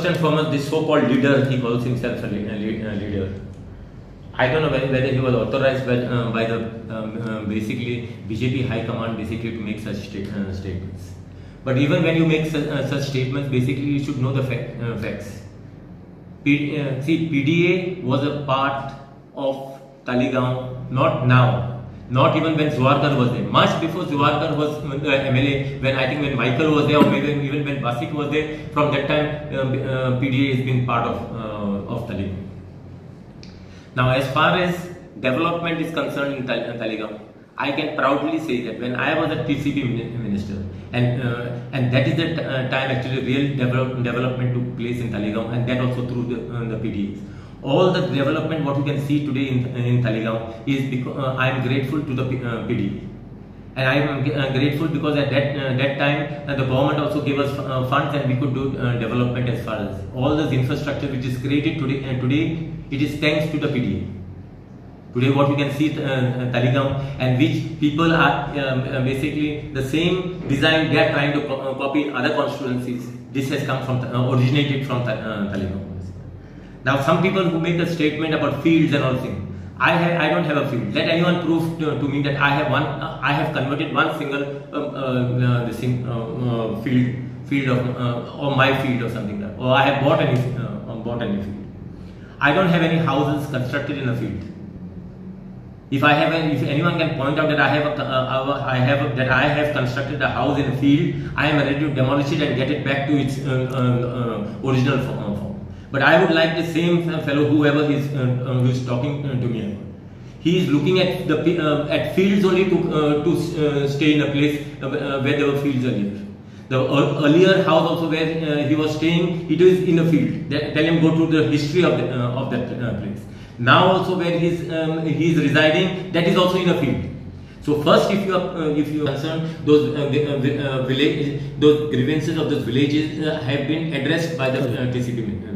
first and foremost, this so-called leader, he calls himself a leader. I don't know whether he was authorized by the basically BJP High Command basically to make such statements. But even when you make such statements, basically you should know the facts. See, PDA was a part of Talegaon, not now, not even when Savarkar was there. Much before Savarkar was MLA, when Michael was there, or maybe even when Basit was there, from that time PDA has been part of Talegaon. Now, as far as development is concerned in Talegaon, I can proudly say that when I was a TCP minister, and that is the time actually real development took place in Talegaon, and that also through the PDAs. All the development what you can see today in Talegaon is because I am grateful to the PDA, and I am grateful because at that time the government also gave us funds, and we could do development as far as all this infrastructure which is created today. And today it is thanks to the PDA. Today what you can see Talegaon, and which people are basically the same design they are trying to copy in other constituencies. This has come from originated from Talegaon. Now some people who make a statement about fields and all things, I don't have a field. Let anyone prove to me that I have converted one single field of or my field or something like that, or I have bought any field. I don't have any houses constructed in a field. If anyone can point out that I have constructed a house in a field, I am ready to demolish it and get it back to its original form. But I would like the same fellow, whoever who is talking to me, he is looking at fields only to stay in a place where there were fields earlier. The earlier house also where he was staying, it is in a field. Tell him go to the history of that place. Now also where he is residing, that is also in a field. So first, if you are concerned, those grievances of those villages have been addressed by the TCP minister.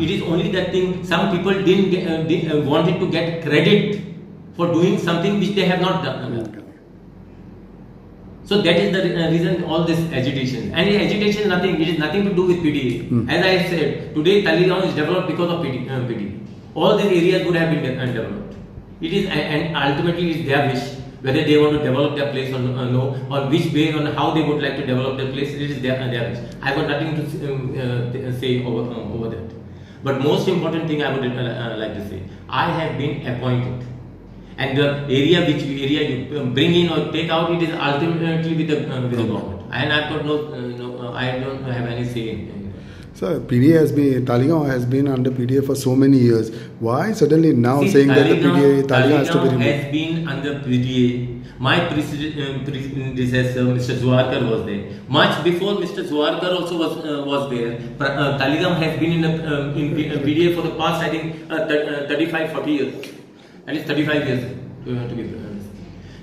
It is only that thing. Some people didn't wanted to get credit for doing something which they have not done. So that is the reason all this agitation. And agitation is nothing. It is nothing to do with PDA. As I said, today Talegaon is developed because of PDA. All these areas would have been developed. It is, and ultimately it is their wish whether they want to develop their place or no, or which way on how they would like to develop their place. It is their wish. I got nothing to say over that. But most important thing I would like to say, I have been appointed, and the area you bring in or take out, it is ultimately with the government. And I've got I don't have any say in it. So Talegaon has been under PDA for so many years. Why suddenly now saying that the Talegaon has to be removed? Has been under PDA. My predecessor, Mr. Savarkar, was there. Much before Mr. Savarkar also was there. Talegaon has been in PDA for the past, I think, 35-40 years. At least 35 years to be honest.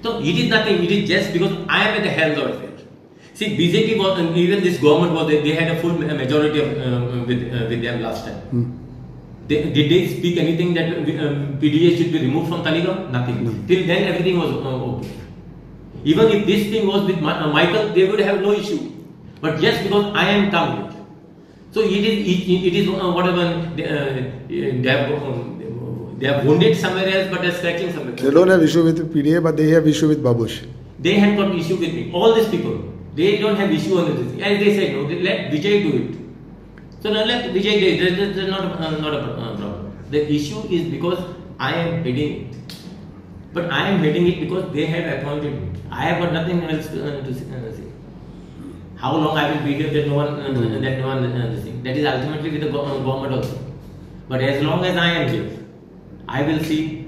So it is nothing. It is just because I am at the helm of it. See, BJP was, and even this government was there, they had a full majority with them last time. Did they speak anything that PDA should be removed from Talegaon? Nothing. Till then everything was okay. Even if this thing was with Michael, they would have no issue. But just because I am targeted. So it is whatever they have wounded somewhere else, but they are scratching somewhere else. They don't have issue with PDA, but they have issue with Babush. They have got issue with me. All these people. They don't have issue on this. And they say no, let Vijay do it. So now let Vijay do it. That is not a problem. The issue is because I am heading it. But I am heading it because they have appointed me. I have got nothing else to say. How long I will be here, that no one that is ultimately with the government also. But as long as I am here, I will see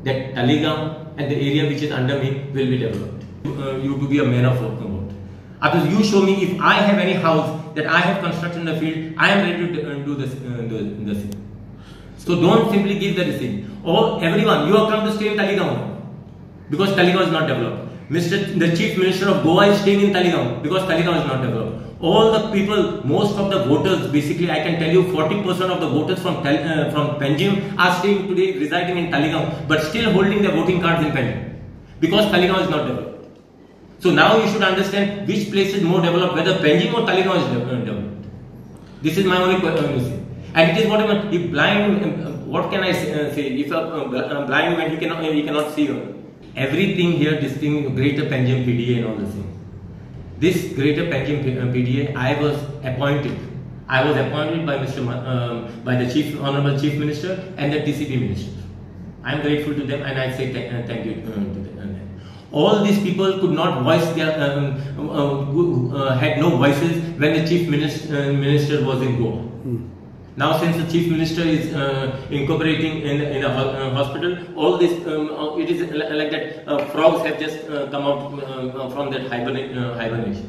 that Talegaon and the area which is under me will be developed. You to be a man of work. Because you show me if I have any house that I have constructed in the field, I am ready to do the same. So don't simply give the receipt. Or everyone, you have come to stay in Talegaon because Talegaon is not developed. The Chief Minister of Goa is staying in Talegaon because Talegaon is not developed. All the people, most of the voters, basically I can tell you 40% of the voters from Panjim are staying today, residing in Talegaon, but still holding their voting cards in Panjim because Talegaon is not developed. So now you should understand which place is more developed, whether Panjim or Talegaon is developed. This is my only question. And it is whatever. If blind, what can I say? If a blind man, he cannot see. Everything here, this thing, Greater Panjim PDA and all this thing. This Greater Panjim PDA, I was appointed by the Honorable Chief Minister and the TCP Minister. I am grateful to them, and I say thank you to them. All these people could not voice their, had no voices when the Chief Minister was in Goa. Now, since the Chief Minister is incorporating in a hospital, all this, it is like that frogs have just come out from that hibernation.